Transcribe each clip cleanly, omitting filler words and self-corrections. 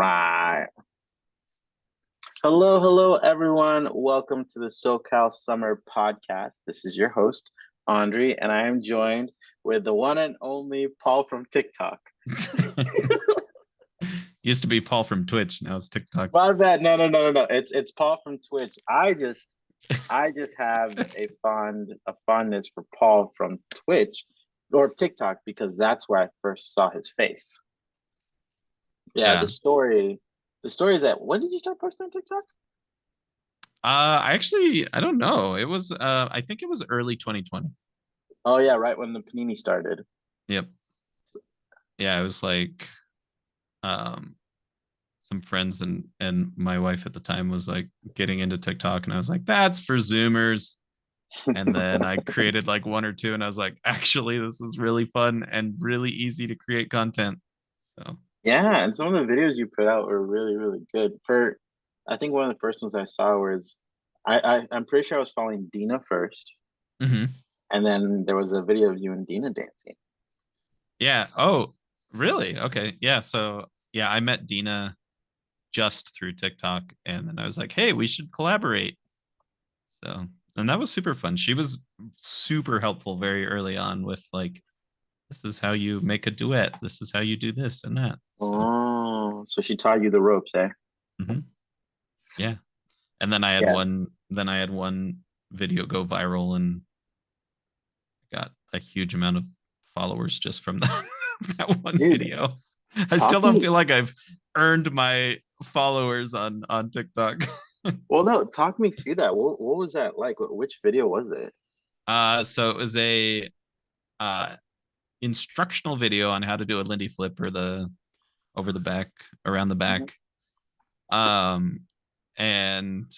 Right. Hello, hello, everyone. Welcome to the SoCal Summer Podcast. This is your host, Andre, and I am joined with the one and only Paul from TikTok. Used to be Paul from Twitch. Now it's TikTok. My bad. No. It's Paul from Twitch. I just have a fondness for Paul from Twitch or TikTok because that's where I first saw his face. Yeah, Yeah. the story is that when did you start posting on TikTok? I don't know. It was I think it was early 2020. Oh yeah, right when the Panini started. Yep. Yeah, it was like um some friends and my wife at the time was like getting into TikTok and I was like, that's for Zoomers. And then I created like one or two and I was like, actually, this is really fun and really easy to create content. So Yeah, and some of the videos you put out were really, really good. I think one of the first ones I saw was I'm pretty sure I was following Dina first, mhm. and then there was a video of you and Dina dancing. Yeah. Oh, really? Okay. Yeah. So yeah, I met Dina just through TikTok. And then I was like, hey, we should collaborate. So, and that was super fun. She was super helpful very early on with like, this is how you make a duet. This is how you do this and that. So, Oh, so she taught you the ropes, eh? mhm, yeah. And then Yeah, I had one video go viral and got a huge amount of followers just from that, that one dude, video. I still talk don't me. feel like I've earned my followers on TikTok. Well, no, talk me through that. What was that like? Which video was it? So it was a uh instructional video on how to do a Lindy flip or the over the back, around the Mhm. back. Um, and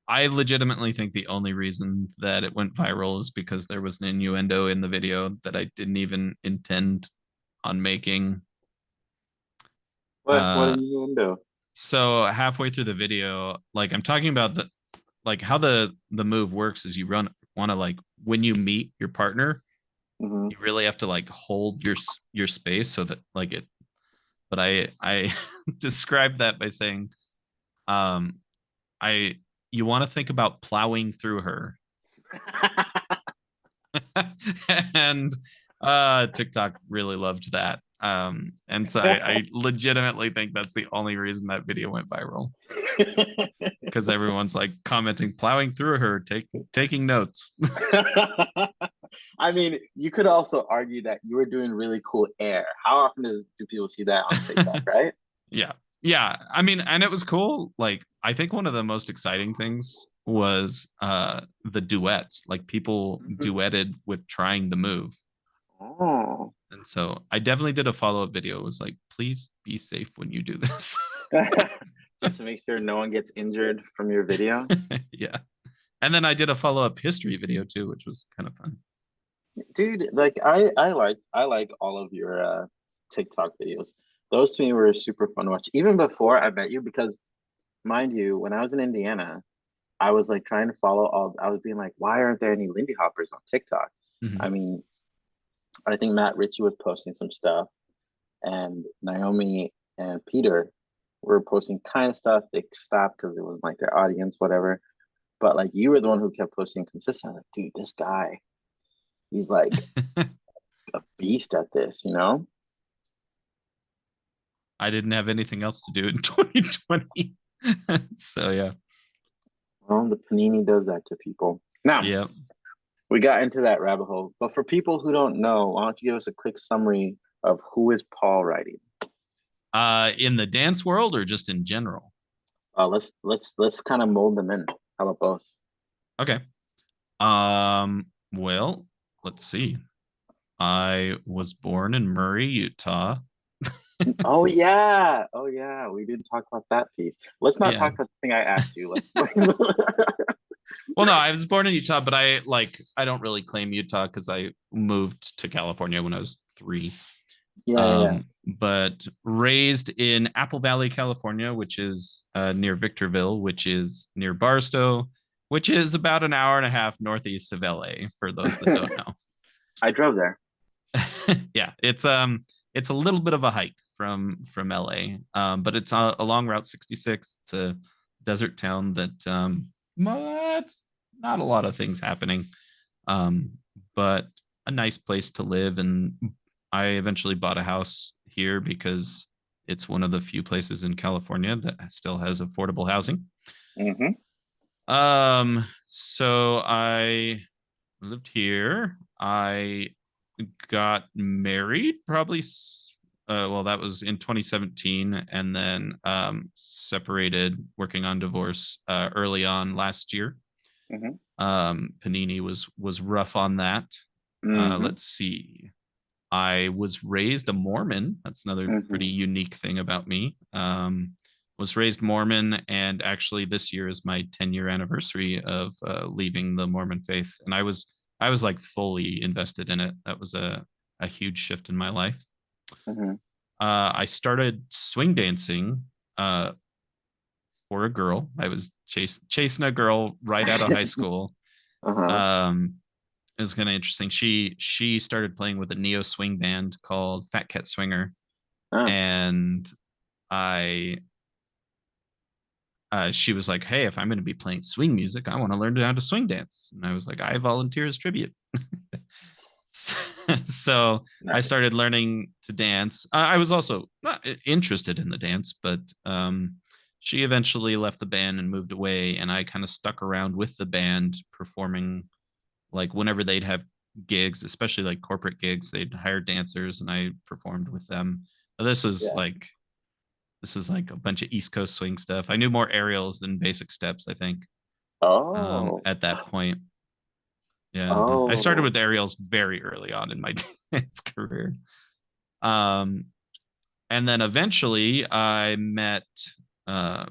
I legitimately think the only reason that it went viral is because there was an innuendo in the video that I didn't even intend on making. What Uh, did you do? so halfway through the video, like I'm talking about the like how the move works is you run want to like when you meet your partner, Hmm. you really have to like hold your space so that like it but I described that by saying um I you want to think about plowing through her. And TikTok really loved that. And so I legitimately think that's the only reason that video went viral because everyone's like commenting plowing through her taking notes. I mean, you could also argue that you were doing really cool air. How often do people see that on TikTok, right? Yeah. Yeah. I mean, and it was cool. Like, I think one of the most exciting things was the duets. Like people Mhm. duetted with trying the move. Oh. And so I definitely did a follow-up video. It was like, please be safe when you do this. Just to make sure no one gets injured from your video. Yeah. And then I did a follow-up history video too, which was kind of fun. Dude, like I like all of your TikTok videos. Those to me were super fun to watch. Even before I met you, because mind you, when I was in Indiana, I was like trying to follow I was being like, why aren't there any Lindy Hoppers on TikTok? I Mhm. mean, I think Matt Ritchie was posting some stuff, and Naomi and Peter were posting kind of stuff. They stopped because it was like their audience, whatever. But like you were the one who kept posting consistently. Like, dude, this guy, he's like a beast at this, you know? I didn't have anything else to do in 2020. So yeah. Well, the Panini does that to people. Now, Yeah. we got into that rabbit hole, but for people who don't know, why don't you give us a quick summary of who is Paul writing? In the dance world or just in general? Let's kind of mold them in. How about both? Okay. Well, let's see. I was born in Murray, Utah. Oh yeah, we didn't talk about that piece. Let's not Yeah. talk about the thing I asked you. Let's. Well, no, I was born in Utah, but I don't really claim Utah because I moved to California when I was 3. Yeah. But raised in Apple Valley, California, which is near Victorville, which is near Barstow, which is about an hour and a half northeast of LA, for those that don't know. I drove there. Yeah, it's a little bit of a hike from LA, but it's along Route 66. It's a desert town that it's not a lot of things happening, um, but a nice place to live. And I eventually bought a house here because it's one of the few places in California that still has affordable housing. Mm-hmm. So I lived here. I got married probably well, that was in 2017, and then separated, working on divorce early on last year. Mm-hmm. Panini was rough on that. Mm-hmm. Let's see. I was raised a Mormon. That's another Mm-hmm. pretty unique thing about me. Was raised Mormon, and actually this year is my 10-year anniversary of leaving the Mormon faith, and I was like fully invested in it. That was a huge shift in my life. Mm-hmm. I started swing dancing for a girl. I was chasing a girl right out of high school. Uh-huh. Um, it was kind of interesting. She started playing with a neo swing band called Fat Cat Swinger, Ah. and I she was like, "Hey, if I'm going to be playing swing music, I want to learn how to swing dance." And I was like, "I volunteer as tribute." So I Nice. started learning to dance. I was also not interested in the dance, but she eventually left the band and moved away, and I kind of stuck around with the band performing, like whenever they'd have gigs, especially like corporate gigs, they'd hire dancers, and I performed with them. But Yeah. this was like a bunch of East Coast swing stuff. I knew more aerials than basic steps, I think, Oh. at that point. Yeah, I started Oh. with aerials very early on in my dance career. Um, and then eventually I met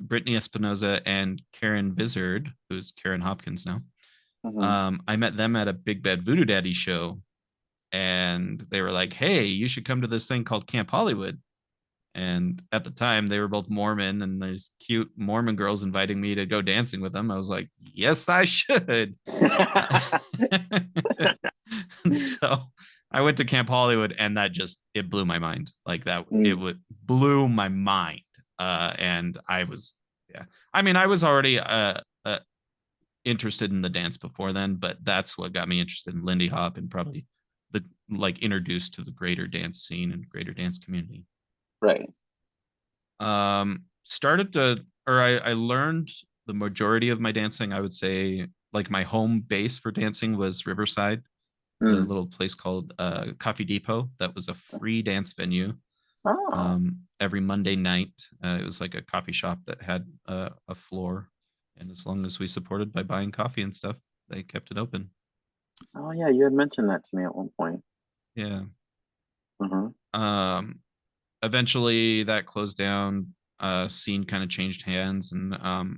Brittany Espinoza and Karen Vizard, who's Karen Hopkins now. Mm-hmm. I met them at a Big Bad Voodoo Daddy show, and they were like, "Hey, you should come to this thing called Camp Hollywood." And at the time, they were both Mormon, and these cute Mormon girls inviting me to go dancing with them. I was like, "Yes, I should." And so I went to Camp Hollywood, and that just it blew my mind. Like that, it Mm. would blew my mind. And I was, yeah, I mean, I was already interested in the dance before then, but that's what got me interested in Lindy Hop, and probably the like introduced to the greater dance scene and greater dance community. Right. Started to, or I learned the majority of my dancing. I would say like my home base for dancing was Riverside. There's a Mm. little place called Coffee Depot that was a free dance venue Oh. every Monday night. It was like a coffee shop that had a floor, and as long as we supported by buying coffee and stuff, they kept it open. Oh yeah, you had mentioned that to me at one point. Yeah. Mm-hmm. Um, Eventually that closed down. Scene kind of changed hands, and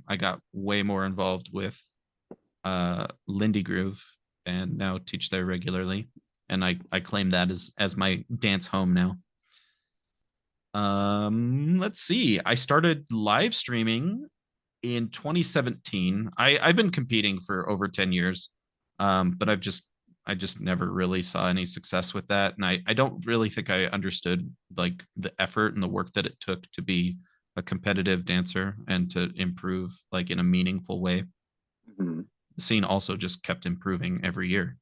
I got way more involved with Lindy Groove, and now teach there regularly. And I claim that as my dance home now. Let's see. I started live streaming in 2017. I've been competing for over 10 years. But I just never really saw any success with that. And I don't really think I understood like the effort and the work that it took to be a competitive dancer and to improve like in a meaningful way. Mm-hmm. The scene also just kept improving every year.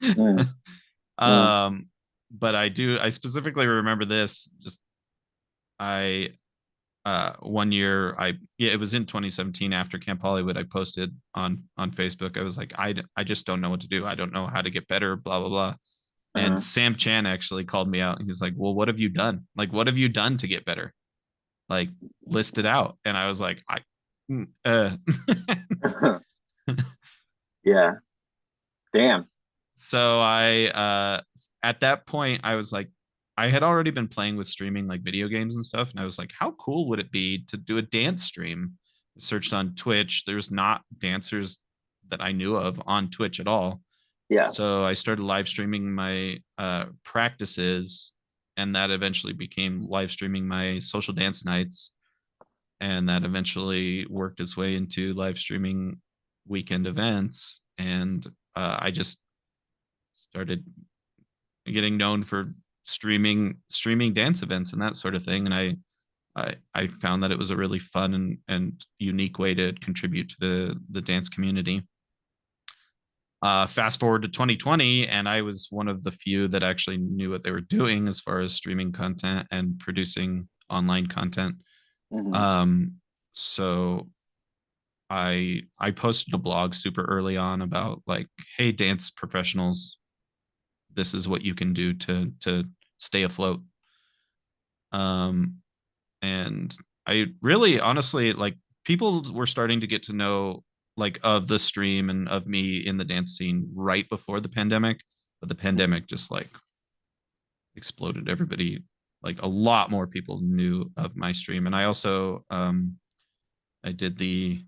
Mm. Mm. um, but I specifically remember this. Just I one year yeah, it was in 2017 after Camp Hollywood. I posted on Facebook. I was like, I just don't know what to do. I don't know how to get better, blah blah blah. And Uh-huh. Sam Chan actually called me out. He's like, "Well, what have you done? Like, what have you done to get better? Like, list it out." And I was like, "I, mm, uh." Yeah. Damn. So at that point I was like, I had already been playing with streaming like video games and stuff, and I was like, how cool would it be to do a dance stream? I searched on Twitch. There's not dancers that I knew of on Twitch at all. Yeah. So I started live streaming my practices, and that eventually became live streaming my social dance nights, and that eventually worked its way into live streaming weekend events. And I just started getting known for streaming dance events and that sort of thing. And I found that it was a really fun and unique way to contribute to the dance community. Fast forward to 2020, and I was one of the few that actually knew what they were doing as far as streaming content and producing online content. Hmm. So I posted a blog super early on about like, hey, dance professionals, this is what you can do to stay afloat. Um, and I really honestly like people were starting to get to know like of the stream and of me in the dance scene right before the pandemic, but the pandemic just like exploded everybody. Like a lot more people knew of my stream, and I also I did the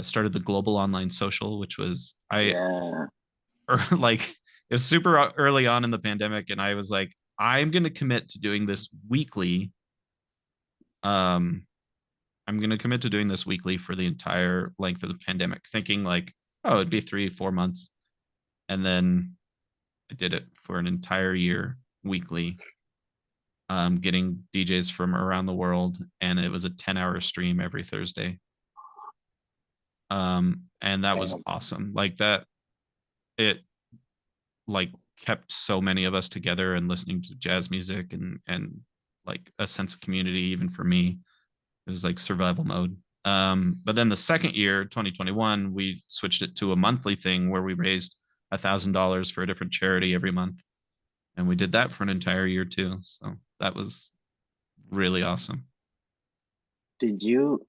started the global online social, which was I Yeah. or like it was super early on in the pandemic, and I was like, I'm gonna commit to doing this weekly. Um, I'm gonna commit to doing this weekly for the entire length of the pandemic, thinking like, oh, it'd be 3 4 months, and then I did it for an entire year weekly, getting DJs from around the world, and it was a 10-hour stream every Thursday. And that was Damn. awesome. Like that, it like kept so many of us together and listening to jazz music and like a sense of community even for me. It was like survival mode. But then the second year, 2021, we switched it to a monthly thing where we raised $1,000 for a different charity every month, and we did that for an entire year too. So that was really awesome. Did you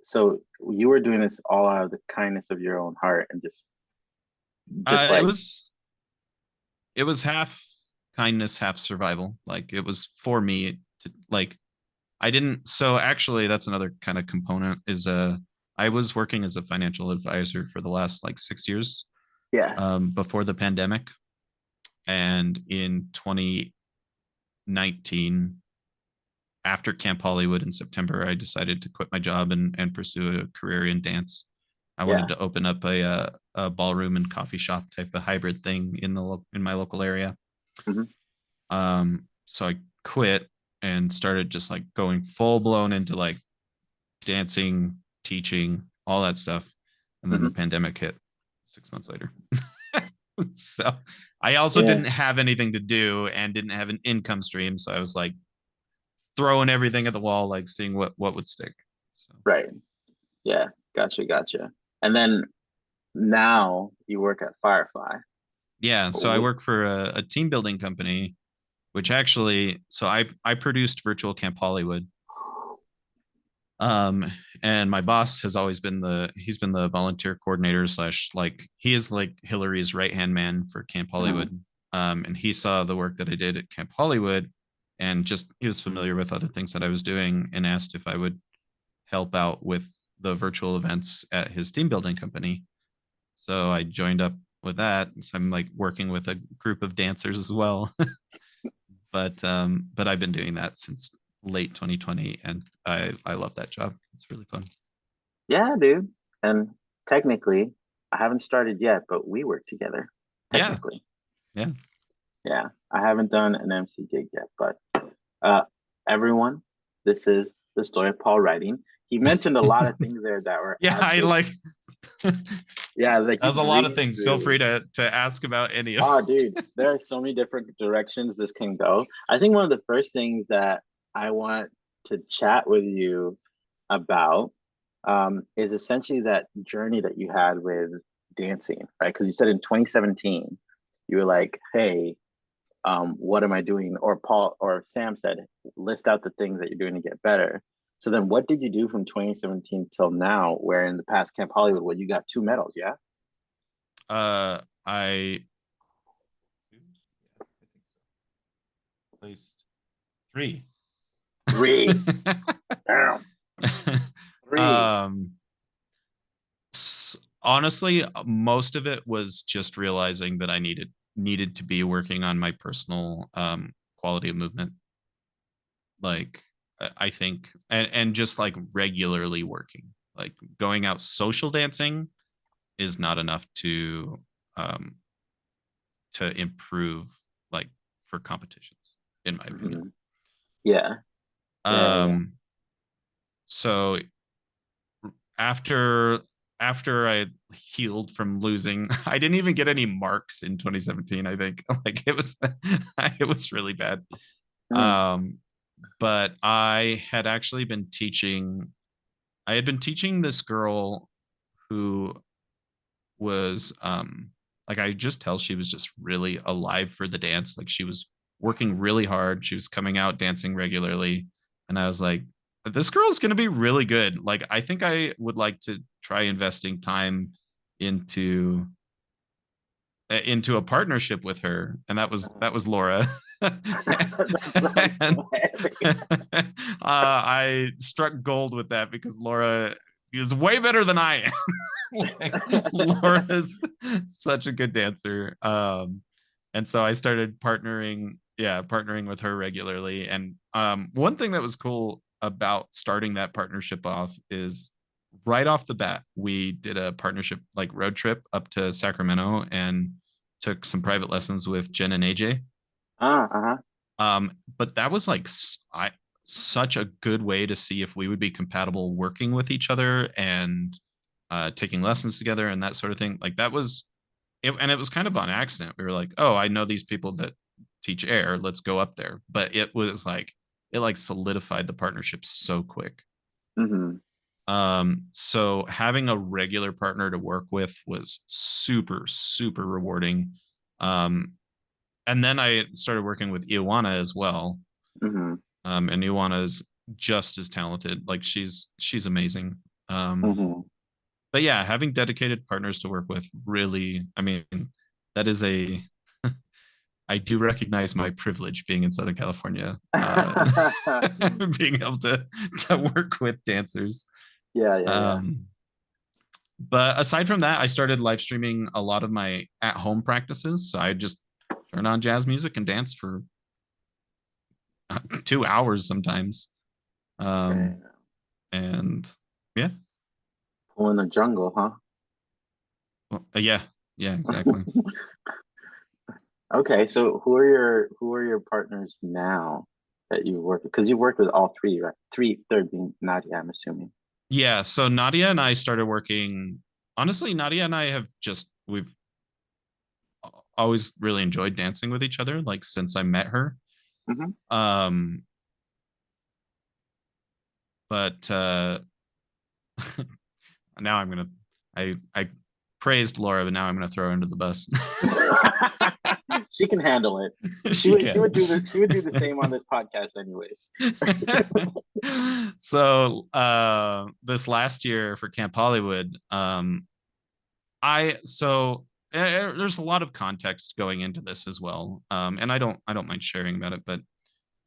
so you were doing this all out of the kindness of your own heart and just It like, was half kindness, half survival. Like it was for me to like I didn't. So actually, that's another kind of component. Is I was working as a financial advisor for the last like 6 years yeah. before the pandemic, and in 2019, after Camp Hollywood in September, I decided to quit my job and pursue a career in dance. I wanted Yeah. to open up a ballroom and coffee shop type of hybrid thing in my local area. Hmm. So I quit and started just like going full blown into like dancing, teaching, all that stuff. And then the Hmm. pandemic hit 6 months later. So I also Yeah. didn't have anything to do and didn't have an income stream. So I was like throwing everything at the wall, like seeing what would stick. So Right. Yeah. Gotcha. Gotcha. And then now you work at Firefly. yeah, so I Wh- work for a team building company, which actually, so I produced Virtual Camp Hollywood. Um, and my boss has always been he's been the volunteer coordinator slash like he is like Hillary's right hand man for Camp Mhm. Hollywood. And he saw the work that I did at Camp Hollywood, and just he was familiar with other things that I was doing and asked if I would help out with the virtual events at his team building company. So I joined up with that. So I'm like working with a group of dancers as well. But I've been doing that since late 2020, and I love that job. It's really fun. Yeah, dude. And technically, I haven't started yet, but we work together. Yeah, Technically. yeah. Yeah. I haven't done an MC gig yet, but uh everyone, this is the story of Paul writing. He mentioned a lot of things there that were Yeah, I absolute. like that Yeah, like you was a can lot of read things. Feel through. free to ask about any of Oh, dude, there are so many different directions this can go. I think one of the first things that I want to chat with you about is essentially that journey that you had with dancing, right? Because you said in 2017, you were like, hey, what am I doing? Or Paul or Sam said, list out the things that you're doing to get better. So then what did you do from 2017 till now, where in the past Camp Hollywood, where you got 2 medals, yeah? I placed 3. Three. Damn. Three. um Honestly, most of it was just realizing that I needed to be working on my personal quality of movement. Like I think and just like regularly working. Like going out social dancing is not enough um to improve like for competitions, in my opinion. Mhm. Yeah. Yeah. Yeah. Um, so after after I healed from losing, I didn't even get any marks in 2017. I think like it was it was really bad. Mm. Um, but I had actually been teaching. I had been teaching this girl who was like I just tell she was just really alive for the dance. Like she was working really hard. She was coming out dancing regularly. And I was like, this girl's gonna be really good. Like I think I would like to try investing time into into a partnership with her. And that was Laura. That sounds And so heavy. I struck gold with that because Laura is way better than I am. Like, Laura's such a good dancer. And so I started partnering with her regularly. And one thing that was cool about starting that partnership off is right off the bat, we did a partnership like road trip up to Sacramento and took some private lessons with Jen and AJ. Uh-huh. But that was like such a good way to see if we would be compatible working with each other and taking lessons together and that sort of thing. Like that was it, and it was kind of on accident. We were like, oh, I know these people that teach air. Let's go up there. But it was like it like solidified the partnership so quick. Hmm. So having a regular partner to work with was super, super rewarding. Um, and then I started working with Iwana as well. Hmm. And Iwana is just as talented. Like she's amazing. Hmm. But yeah, having dedicated partners to work with really, I mean, that is a I do recognize my privilege being in Southern California, being able to work with dancers. Yeah, yeah, yeah. Um, but aside from that, I started live streaming a lot of my at home practices. So I just turn on jazz music and dance for 2 hours sometimes. Okay. Um, and yeah, Full in the jungle, huh? well, yeah, exactly. Okay, so who are your partners now that you work with? Because you worked with all three, right? Three, third being Nadia, I'm assuming. Yeah, so Nadia and I started working. Honestly, Nadia and I we've always really enjoyed dancing with each other, like since I met her. Hmm. Um, but now I praised Laura, but now I'm gonna throw her under the bus. She can handle it. She She would she can. would do the she would do the same on this podcast anyways. So this last year for Camp Hollywood, I so there's a lot of context going into this as well. And I don't mind sharing about it, but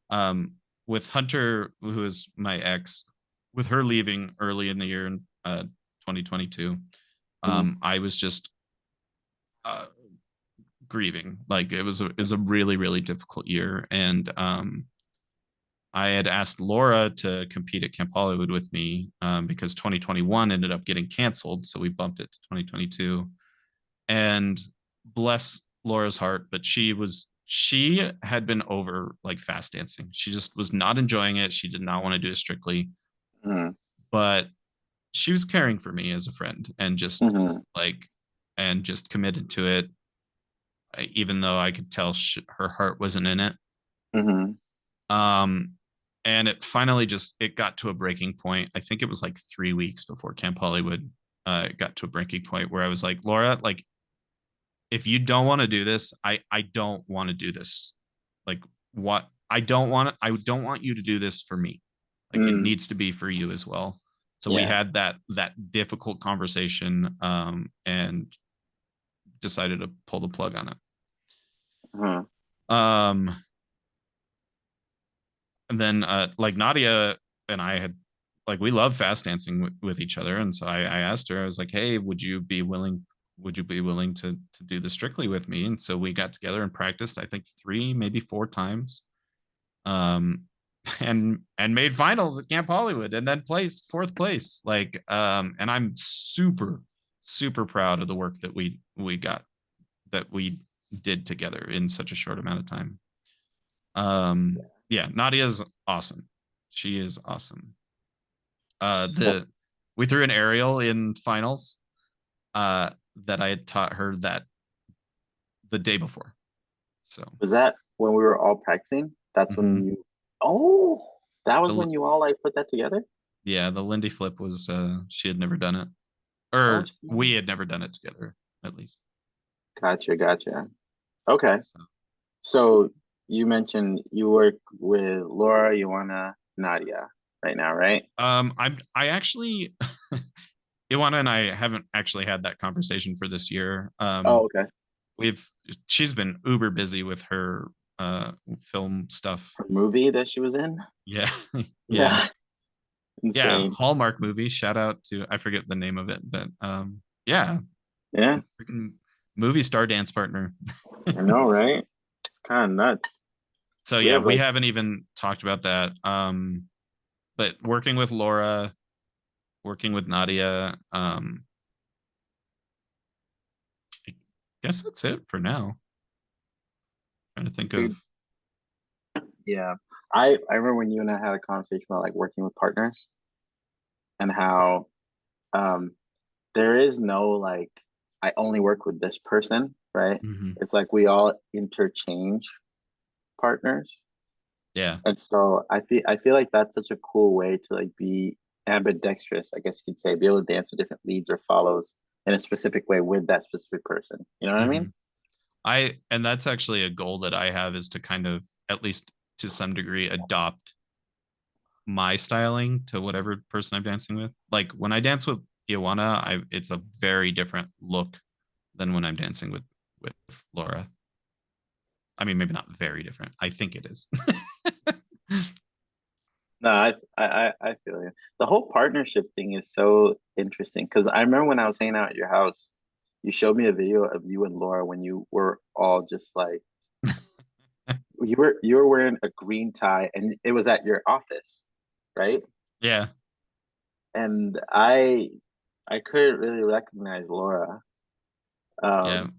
um with Hunter, who is my ex, with her leaving early in the year in 2022, Mhm. I was just uh grieving. Like it was a really, really difficult year. And I had asked Laura to compete at Camp Hollywood with me because 2021 ended up getting canceled. So we bumped it to 2022. And bless Laura's heart, but she had been over like fast dancing. She just was not enjoying it. She did not want to do it strictly, Mhm. but she was caring for me as a friend and just Mhm. like and just committed to it, even though I could tell her heart wasn't in it. Mhm. Um, and it finally just it got to a breaking point. I think it was like 3 weeks before Camp Hollywood. It got to a breaking point where I was like, Laura, like if you don't want to do this, I don't want to do this. Like what I don't want you to do this for me. Like it Mm. needs to be for you as well. So we Yeah. had that difficult conversation and decided to pull the plug on it. Uh-huh. Um and then like Nadia and I had like we love fast dancing with each other, and so I asked her, I was like, hey, would you be willing to do this strictly with me? And so we got together and practiced, I think 3 maybe 4 times, um and made finals at Camp Hollywood and then placed fourth place, like and I'm super, super proud of the work that we did together in such a short amount of time. Yeah, Nadia's awesome. She is awesome. Well, The we threw an aerial in finals that I had taught her that the day before. So was that when we were all practicing? That's when mhm. you, oh, that was the when you all like put that together? yeah, the Lindy flip was she had never done it. Oh, Or snap. we had never done it together, at least. Gotcha, gotcha. Okay. So So you mentioned you work with Laura, Ioana, Nadia right now, right? I actually Iwana and I haven't actually had that conversation for this year. Oh, okay. We've she's been uber busy with her film stuff. Her movie that she was in? Yeah. Yeah. Yeah, Yeah. insane. Hallmark movie. Shout out to I forget the name of it, but yeah, Yeah, freaking movie star dance partner. I know, right? It's kind of nuts. So We yeah, have we like, haven't even talked about that. But working with Laura, working with Nadia, I guess that's it for now. Trying to think dude, of yeah. I remember when you and I had a conversation about like working with partners and how um there is no like I only work with this person, right? mhm. It's like we all interchange partners. Yeah. And so I feel like that's such a cool way to like be ambidextrous, I guess you could say, be able to dance with different leads or follows in a specific way with that specific person. You know what I mean? Mhm. And that's actually a goal that I have is to kind of at least to some degree adopt my styling to whatever person I'm dancing with. Like when I dance with Iwana, I it's a very different look than when I'm dancing with Laura. I mean, maybe not very different. I think it is. No, I feel you. The whole partnership thing is so interesting because I remember when I was hanging out at your house, you showed me a video of you and Laura when you were all just like you were wearing a green tie and it was at your office, right? Yeah. And I couldn't really recognize Laura Yeah. um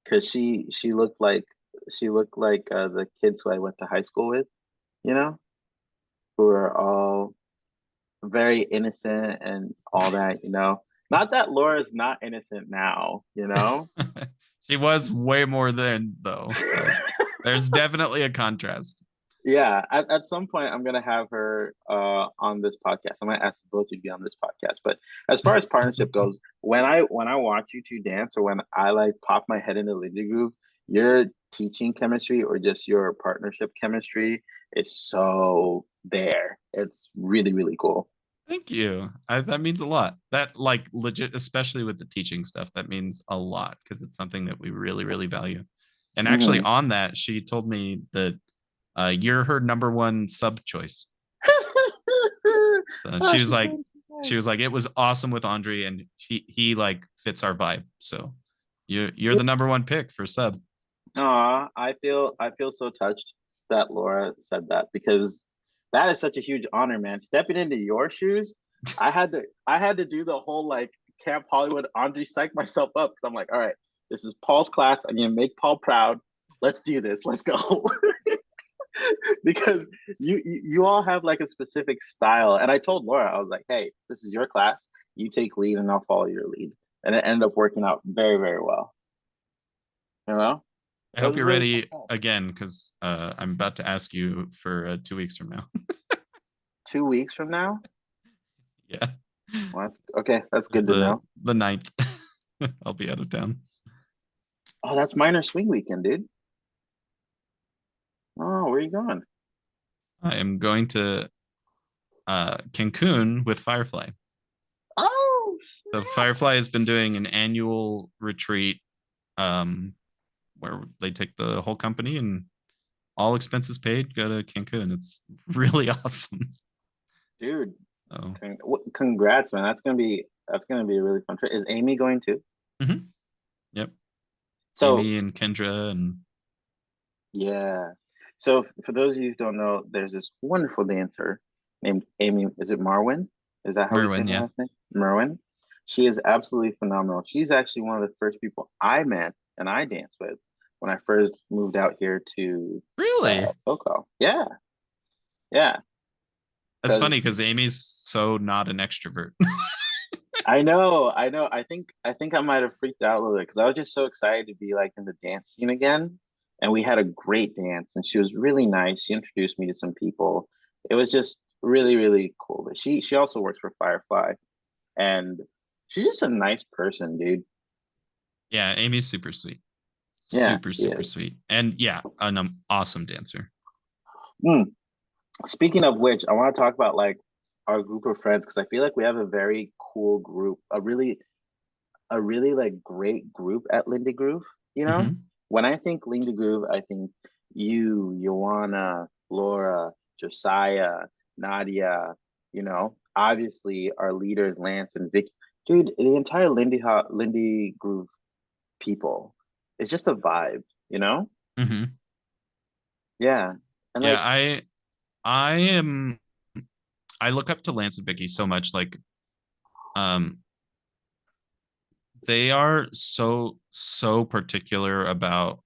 because she looked like the kids who I went to high school with, you know, who are all very innocent and all that, you know. Not that Laura's not innocent now, you know. She was way more than though. So there's definitely a contrast. Yeah, at some point I'm gonna have her on this podcast. I might ask both of you to be on this podcast. But as far as partnership goes, when I watch you two dance or when I like pop my head into Lindy Groove, your teaching chemistry or just your partnership chemistry is so there. It's really, really cool. Thank you. That means a lot. That like legit, especially with the teaching stuff, that means a lot because it's something that we really, really value. And actually, Mhm. on that, she told me that you're her number one sub choice. So Oh, she's so she was nice. like, it was awesome with Andre, and he like fits our vibe. So you're the number one pick for sub. Aw, I feel so touched that Laura said that because that is such a huge honor, man. Stepping into your shoes, I had to do the whole like Camp Hollywood Andre psych myself up because I'm like, all right, this is Paul's class. I'm gonna make Paul proud. Let's do this. Let's go. Because you all have like a specific style. And I told Laura, I was like, hey, this is your class. You take lead and I'll follow your lead. And it ended up working out very, very well. You know? I It hope was a you're really ready fun class. again because I'm about to ask you for 2 weeks from now. 2 weeks from now? Yeah, Well, that's okay. That's it's good to know. the ninth. I'll be out of town. Oh, that's minor swing weekend, dude. Oh, where are you going? I am going to Cancun with Firefly. Oh, So snap. Firefly has been doing an annual retreat um, where they take the whole company and all expenses paid, go to Cancun. It's really awesome. Dude, So, congrats, man. That's gonna be a really fun trip. Is Amy going too? mhm, yep. So Amy and Kendra and yeah. So for those of you who don't know, there's this wonderful dancer named Amy. Is it Marwin? Is that how we say Merwin. her Yeah. last name? Merwin. She is absolutely phenomenal. She's actually one of the first people I met and I danced with when I first moved out here to Really? SoCal. Yeah, yeah. That's funny Because because Amy's so not an extrovert. I know. I think I might have freaked out a little bit because I was just so excited to be like in the dance scene again. And we had a great dance, and she was really nice. She introduced me to some people. It was just really, really cool. But she also works for Firefly, and she's just a nice person, dude. Yeah, Amy's super sweet. Yeah, Super, she super is. sweet. And yeah, an awesome dancer. Mm. Speaking of which, I want to talk about like our group of friends because I feel like we have a very cool group, a really like great group at Lindy Groove. You know, Hmm. when I think Lindy Groove, I think you, Joanna, Laura, Josiah, Nadia. You know, obviously our leaders, Lance and Vicky. Dude, the entire Lindy Groove people, it's just a vibe. You know? Hmm. Yeah, and Yeah, like, I am I look up to Lance and Vicky so much. Like, um, they are so particular about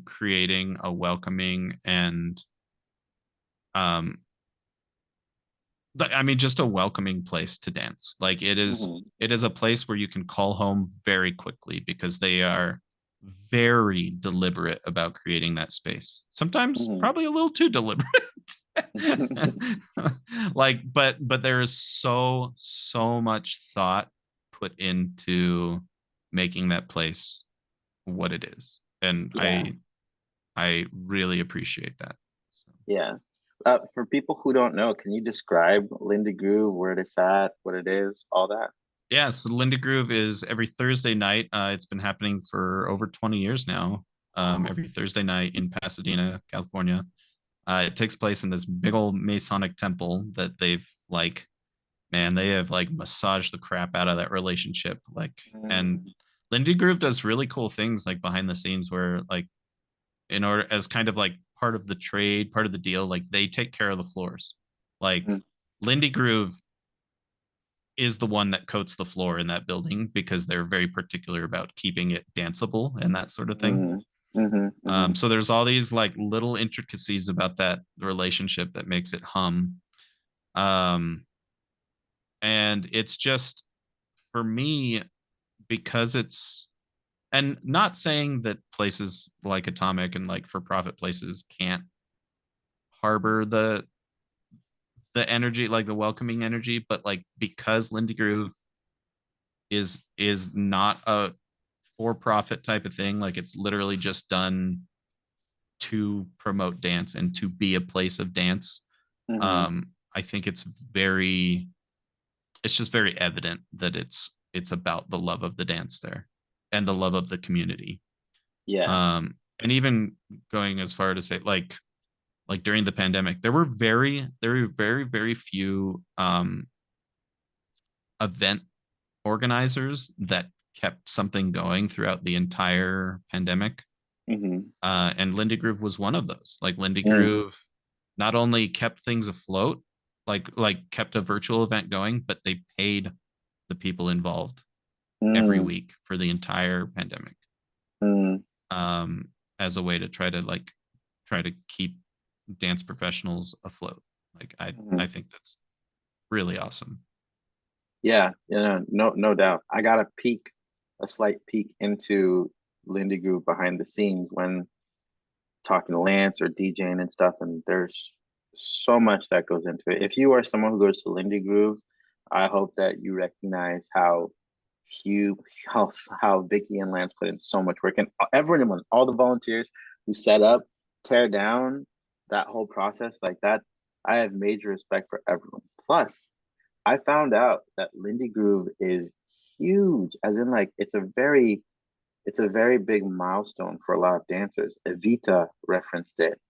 creating a welcoming and um I mean just a welcoming place to dance. Like mhm, it is a place where you can call home very quickly because they are very deliberate about creating that space. Sometimes mhm. probably a little too deliberate. Like but there is so much thought put into making that place what it is. And Yeah, I really appreciate that. So. yeah. For people who don't know, can you describe Lindy Groove, where it's at, what it is, all that? Yeah, so Linda Groove is every Thursday night. It's been happening for over 20 years now. Every Thursday night in Pasadena, California. It takes place in this big old Masonic temple that they've like, man, they have like massaged the crap out of that relationship. Like, and Mm, Lindy Groove does really cool things like behind the scenes where like in order as kind of like part of the trade, part of the deal, like they take care of the floors. Like mm, Lindy Groove is the one that coats the floor in that building because they're very particular about keeping it danceable and that sort of thing. mm, mhm, mhm. So there's all these like little intricacies about that relationship that makes it hum. Um, and it's just for me because it's and not saying that places like Atomic and like for profit places can't harbor the energy, like the welcoming energy, but like because Lindy Groove is not a for profit type of thing, like it's literally just done to promote dance and to be a place of dance. Mhm. I think it's just very evident that it's about the love of the dance there and the love of the community. Yeah. And even going as far to say like during the pandemic, there were very few event organizers that kept something going throughout the entire pandemic. Mhm. And Lindy Groove was one of those. Like Lindy Mm, Groove not only kept things afloat, like kept a virtual event going, but they paid the people involved every mm, week for the entire pandemic, mm, um, as a way to try to keep dance professionals afloat. Like mhm. I think that's really awesome. Yeah, no doubt. I got a slight peek into Lindy Groove behind the scenes when talking to Lance or DJing and stuff, and there's so much that goes into it. If you are someone who goes to Lindy Groove, I hope that you recognize how Hugh, how Vicky and Lance put in so much work, and everyone, all the volunteers who set up, tear down that whole process like that. I have major respect for everyone. Plus, I found out that Lindy Groove is huge, as in like it's a very big milestone for a lot of dancers. Evita referenced it,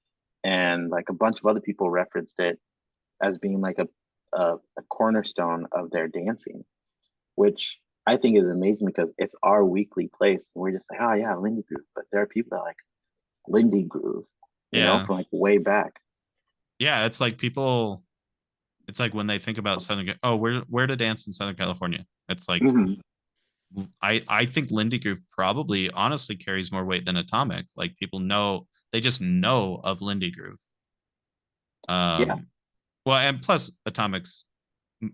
and like a bunch of other people referenced it as being like a cornerstone of their dancing, which I think is amazing because it's our weekly place. And we're just like, oh yeah, Lindy Groove. But there are people that like Lindy Groove, Yeah. from like way back. Yeah. It's like when they think about oh, where to dance in Southern California. It's like Hmm. I think Lindy Groove probably honestly carries more weight than Atomic. Like people know, they just know of Lindy Groove. Yeah, Um, well, and plus Atomic's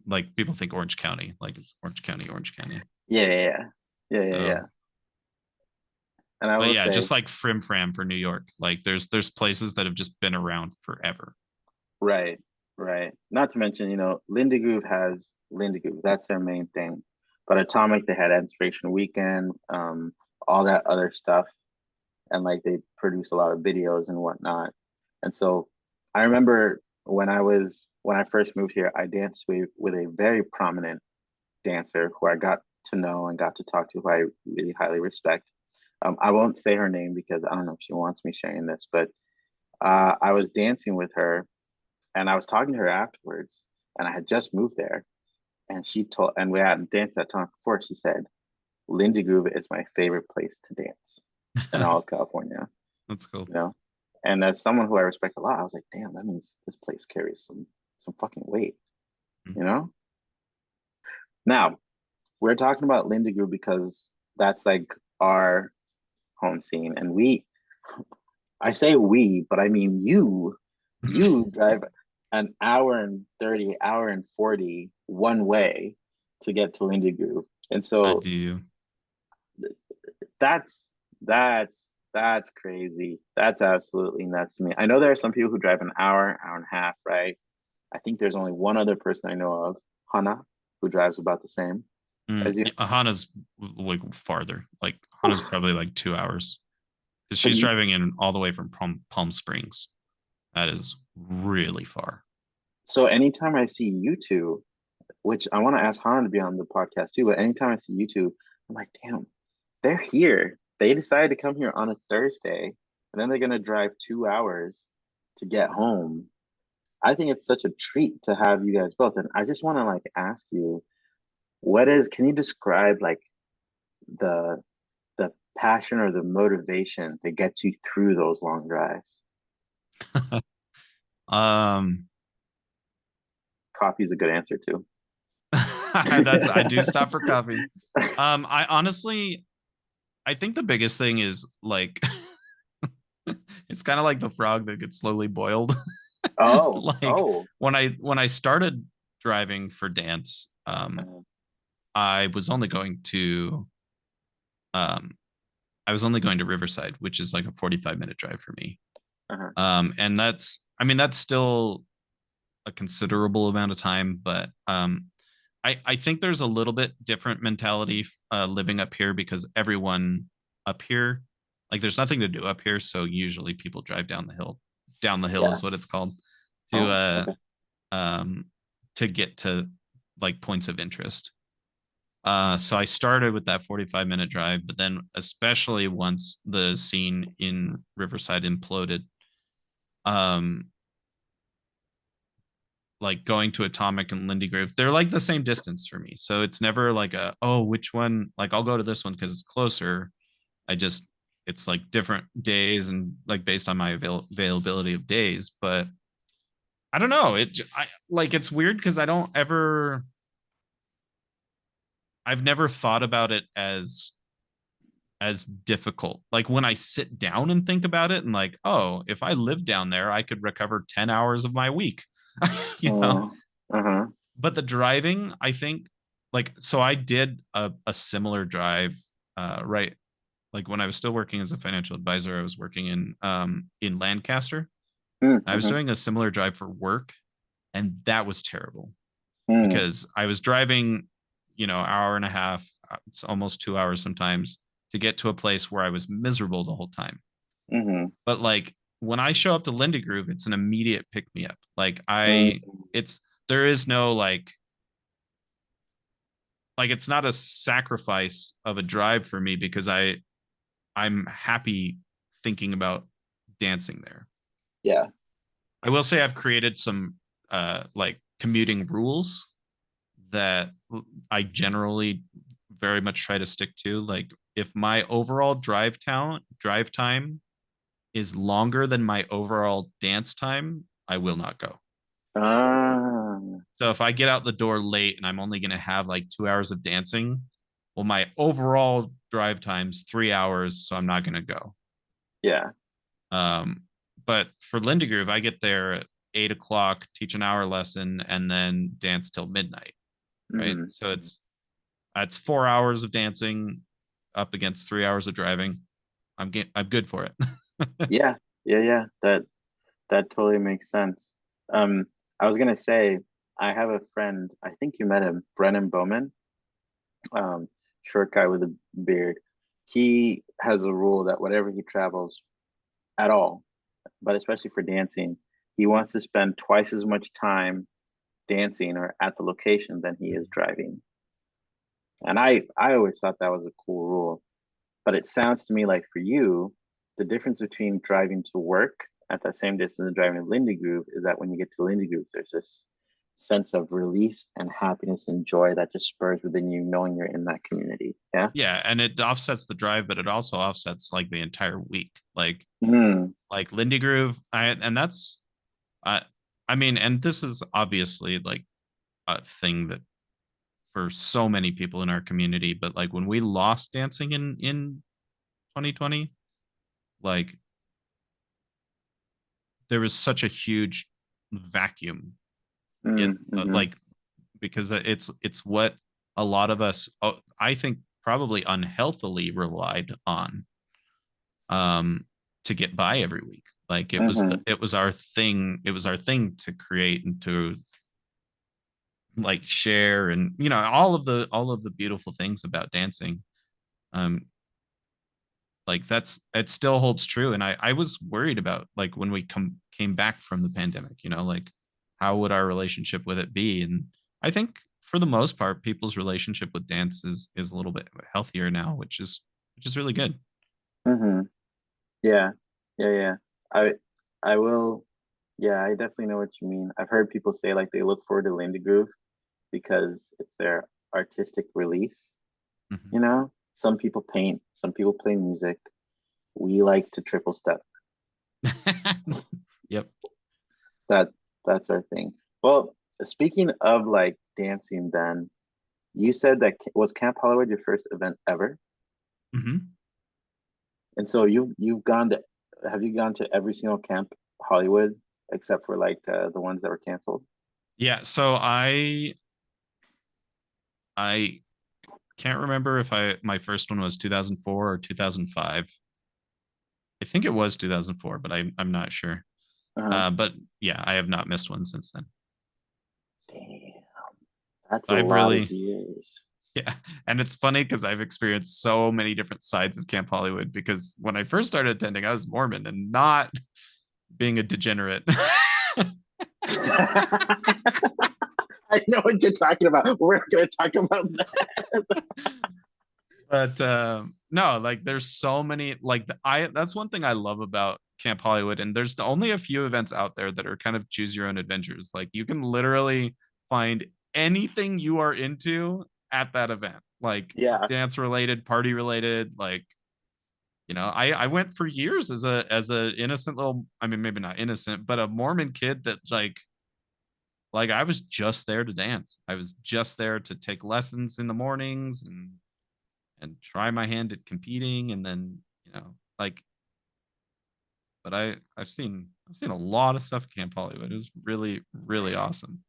like people think Orange County, like it's Orange County, Orange County. yeah, yeah, yeah. So, And I but will yeah, say, just like Frim Fram for New York, like there's places that have just been around forever. right, right. Not to mention, Lindy Groove has Lindy Groove. That's their main thing. But Atomic, they had Inspiration Weekend, all that other stuff, and like they produce a lot of videos and whatnot. And so I remember when I first moved here, I danced with a very prominent dancer who I got to know and got to talk to, who I really highly respect. I won't say her name because I don't know if she wants me sharing this, but I was dancing with her and I was talking to her afterwards, and I had just moved there, and and we hadn't danced that time before. She said, "Lindy Groove is my favorite place to dance in all of California." That's cool. You know, and as someone who I respect a lot, I was like, "Damn, that means this place carries some fucking weight." Mm. You know. Now we're talking about Lindy Groove because that's like our home scene, and I say we, but I mean you drive an hour and 30, hour and 40 one way to get to Lindy Groove. And I so do. that's crazy. That's absolutely nuts to me. I know there are some people who drive an hour, hour and a half, right? I think there's only one other person I know of, Hana, who drives about the same as you. Yeah, Hana's like farther. Like Hana's Oof. probably like 2 hours because So she's you driving in all the way from Palm Springs. That is really far. so anytime I see you two, which I want to ask Hana to be on the podcast too, but anytime I see you two, I'm like, damn, they're here. They decided to come here on a Thursday, and then they're gonna drive 2 hours to get home. I think it's such a treat to have you guys both. And I just want to like ask you, can you describe like the the passion or the motivation that gets you through those long drives? um Coffee's a good answer too. that's I do stop for coffee. I honestly I think the biggest thing is like it's kind of like the frog that gets slowly boiled. Oh, Like oh. when I started driving for dance, Uh, I was only going to um I was only going to Riverside, which is like a 45-minute drive for me. uh-huh. And that's I mean that's still a considerable amount of time, but I think there's a little bit different mentality living up here because everyone up here, like there's nothing to do up here, so usually people drive down the hill. Down the hill Yeah. is what it's called to Oh, uh okay. um to get to like points of interest. So I started with that 45-minute drive, but then especially once the scene in Riverside imploded, um, like going to Atomic and Lindy Grove, they're like the same distance for me. So it's never like oh, which one? Like I'll go to this one because it's closer. I just, it's like different days and like based on my availability of days. But I don't know. I like, it's weird because I've never thought about it as difficult. Like when I sit down and think about it and like, oh, if I lived down there, I could recover 10 hours of my week, you know? Uh, uh-huh. But the driving, I think, like, so I did a similar drive, right? Like when I was still working as a financial advisor, I was working in Lancaster. I was Mm-hmm. doing a similar drive for work, and that was terrible Mm, because I was driving, hour and a half, it's almost 2 hours sometimes to get to a place where I was miserable the whole time. mm-hmm. But like when I show up to Lindy Groove, it's an immediate pick me up. Like Mm, it's there is no like it's not a sacrifice of a drive for me because I'm happy thinking about dancing there. yeah. I will say I've created some like commuting rules that I generally very much try to stick to. Like if my overall drive time is longer than my overall dance time, I will not go. Ah, So if I get out the door late and I'm only going to have like 2 hours of dancing, well, my overall drive time's 3 hours, so I'm not gonna go. Yeah. Um, but for Linda Groove, I get there at 8 o'clock, teach an hour lesson, and then dance till midnight. Right. Hmm. So it's 4 hours of dancing up against 3 hours of driving. I'm good for it. Yeah. Yeah. Yeah. That totally makes sense. Um, I was gonna say I have a friend. I think you met him, Brennan Bowman. Um, Short guy with a beard. He has a rule that whatever he travels at all, but especially for dancing, he wants to spend twice as much time dancing or at the location than he is driving. And I always thought that was a cool rule. But it sounds to me like for you, the difference between driving to work at that same distance and driving to Lindy Groove is that when you get to Lindy Groove, there's this sense of relief and happiness and joy that just spurs within you knowing you're in that community. Yeah. Yeah, and it offsets the drive, but it also offsets like the entire week. Mm, Like Lindy Groove, and that's I I mean, and this is obviously like a thing that for so many people in our community, but like when we lost dancing in 2020, like there was such a huge vacuum mm, in mm-hmm, like because it's what a lot of us I think probably unhealthily relied on um to get by every week. Like mm-hmm, it was our thing, it was our thing to create and to like share and all of the beautiful things about dancing. um like that's it still holds true, and I was worried about like when we came back from the pandemic, like how would our relationship with it be. And I think for the most part people's relationship with dance is a little bit healthier now, which is really good. mm-hmm. Yeah. Yeah. Yeah. I I will. Yeah, I definitely know what you mean. I've heard people say like they look forward to Lindy Groove because it's their artistic release. Mhm. You know, some people paint, some people play music. We like to triple step. Yep. That that's our thing. Well, speaking of like dancing, then you said that was Camp Hollywood your first event ever, Hmm. and so you've gone to have you gone to every single Camp Hollywood except for like the ones that were canceled? Yeah, so I can't remember if I my first one was 2004 or 2005. I think it was 2004, but I'm not sure. Uh-huh. But yeah, I have not missed one since then. Damn, that's a I've lot of really years. Yeah, and it's funny because I've experienced so many different sides of Camp Hollywood because when I first started attending, I was Mormon and not being a degenerate. I know what you're talking about. We're gonna talk about that. But no, like there's so many like I that's one thing I love about Camp Hollywood, and there's only a few events out there that are kind of choose your own adventures. Like you can literally find anything you are into at that event, like Yeah. dance related, party related. Like I went for years as a innocent little, I mean maybe not innocent, but a Mormon kid that like I was just there to dance. I was just there to take lessons in the mornings and try my hand at competing, and then like but I've seen a lot of stuff at Camp Hollywood. It was really really awesome.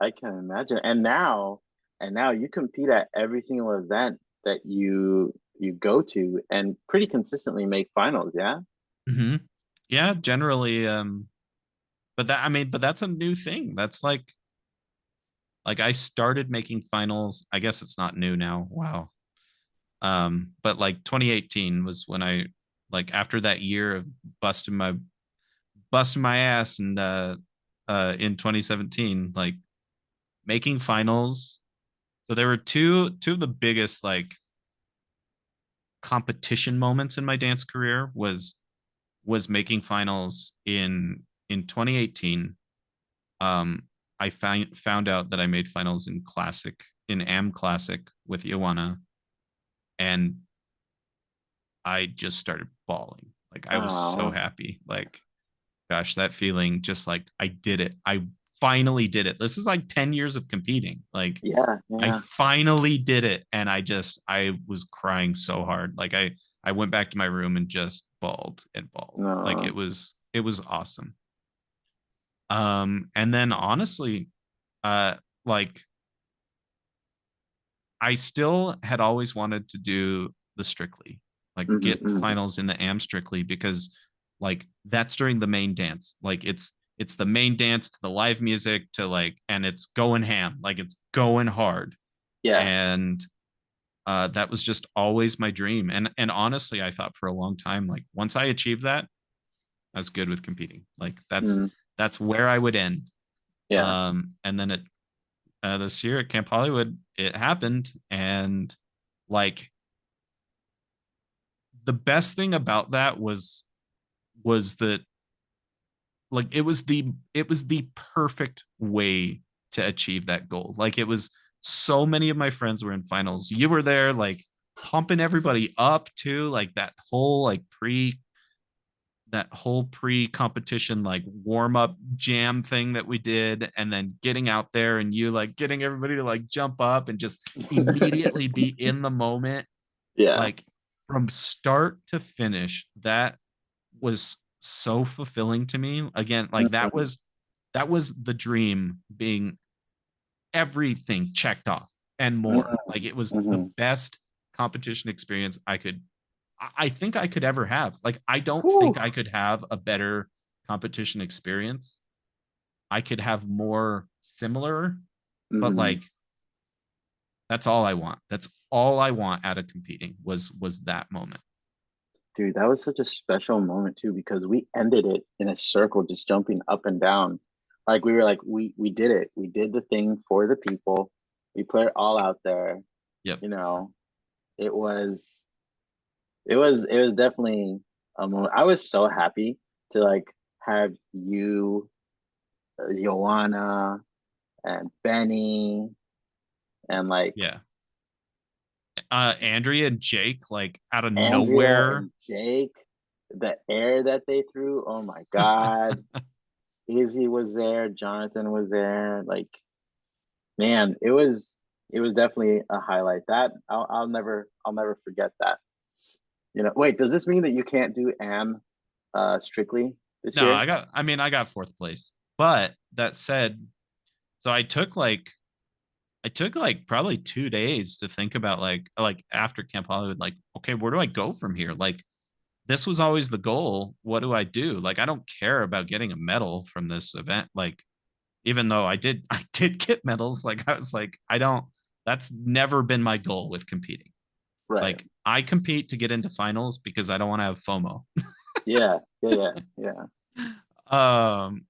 I can imagine. And now you compete at every single event that you go to and pretty consistently make finals, yeah? Hmm. Yeah, generally. But that's a new thing. That's like I started making finals. I guess it's not new now. Wow. But like 2018 was when I like after that year of busting my ass, and in 2017 like making finals. So there were two of the biggest like competition moments in my dance career was making finals in 2018. um I found out that I made finals in Am Classic with Ioana, and I just started bawling. Like I was so Oh, happy. Like gosh, that feeling, just like I did it. I finally did it. This is like 10 years of competing. Like Yeah, I yeah. finally did it. And I was crying so hard. Like I went back to my room and just bawled and bawled. Like No. it was awesome. And then honestly, uh, like I still had always wanted to do the Strictly, like Hmm, get hmm. finals in the Am Strictly because like that's during the main dance. Like it's the main dance to the live music to like and it's going ham, like it's going hard. Yeah. And that was just always my dream. And honestly, I thought for a long time, like once I achieved that, I was good with competing. Like Mm, that's where I would end. yeah. And then it this year at Camp Hollywood, it happened. And like the best thing about that was that like it was the perfect way to achieve that goal. Like it was so many of my friends were in finals. You were there like pumping everybody up too, like that whole pre-competition like warm up jam thing that we did and then getting out there and you like getting everybody to like jump up and just immediately be in the moment Yeah. like from start to finish. That was so fulfilling to me. Again, like Mhm, that was the dream being everything checked off and more. mhm, Like it was the mhm. best competition experience I think I could ever have. Like I don't Whew. think I could have a better competition experience. I could have more similar, but Mhm. like that's all I want. That's all I want out of competing was that moment. Dude, that was such a special moment too because we ended it in a circle, just jumping up and down. Like we were like, we did it. We did the thing for the people. We put it all out there. Yep. You know, it was it was definitely a moment. I was so happy to like have you, Joanna, and Benny, and like Yeah. Andrea and Jake like out of Andrea nowhere. and Jake. The air that they threw, oh my God. Izzy was there, Jonathan was there. Like, man, it was definitely a highlight. That I'll never forget that. Wait, does this mean that you can't do Am strictly this No, year? I got fourth place. But that said, so I took like probably 2 days to think about like after Camp Hollywood, like, okay, where do I go from here? Like this was always the goal. What do I do? Like I don't care about getting a medal from this event. Like even though I did get medals, like I was like, I don't that's never been my goal with competing. Right. Like I compete to get into finals because I don't want to have FOMO. Yeah. Yeah. Yeah. Yeah. um,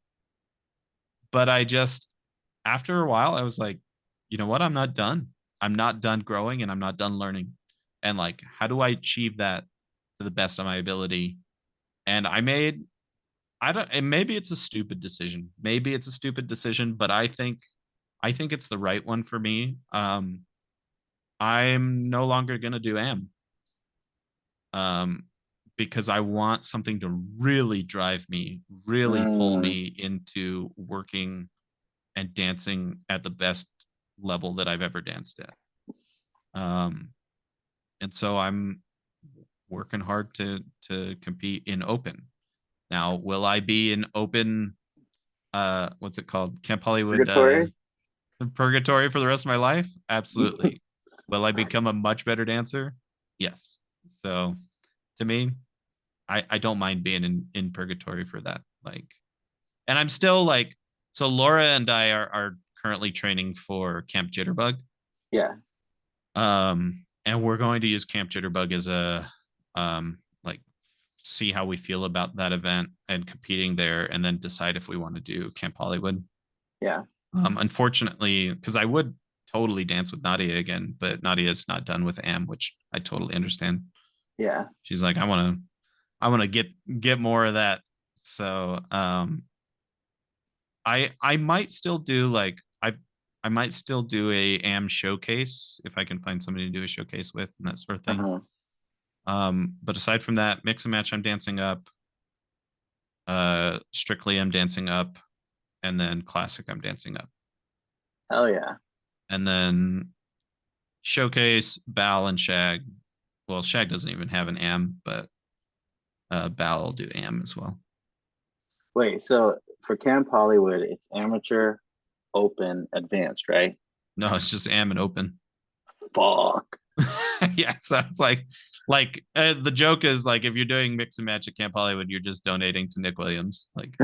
but I just after a while I was like, you know what? I'm not done. I'm not done growing and I'm not done learning. And like, how do I achieve that to the best of my ability? And I don't and maybe it's a stupid decision. Maybe it's a stupid decision, but I think it's the right one for me. I'm no longer gonna do AM. Um, because I want something to really drive me, really pull Mm, me into working and dancing at the best level that I've ever danced at. Um, and so I'm working hard to compete in open. Now, will I be in open what's it called? Camp Hollywood purgatory. purgatory for the rest of my life? Absolutely. Will I become a much better dancer? Yes. So to me, I don't mind being in purgatory for that. Like and I'm still like so Laura and I are currently training for Camp Jitterbug. Yeah. And we're going to use Camp Jitterbug as a like see how we feel about that event and competing there, and then decide if we want to do Camp Hollywood. Yeah. Unfortunately, because I would totally dance with Nadia again, but Nadia's not done with Am, which I totally understand. Yeah. She's like, I want to get more of that. So I might still do like I might still do a Am showcase if I can find somebody to do a showcase with and that sort of thing. Uh-huh. But aside from that, mix and match, I'm dancing up. Strictly, I'm dancing up. and then classic I'm dancing up. Hell yeah. And then showcase, Bal and Shag. Well, Shag doesn't even have an am, but Bal will do am as well. Wait, so for Camp Hollywood, it's amateur, open, advanced, right? No, it's just am and open. Fuck. Yeah, so it's like the joke is like if you're doing mix and match at Camp Hollywood, you're just donating to Nick Williams. Like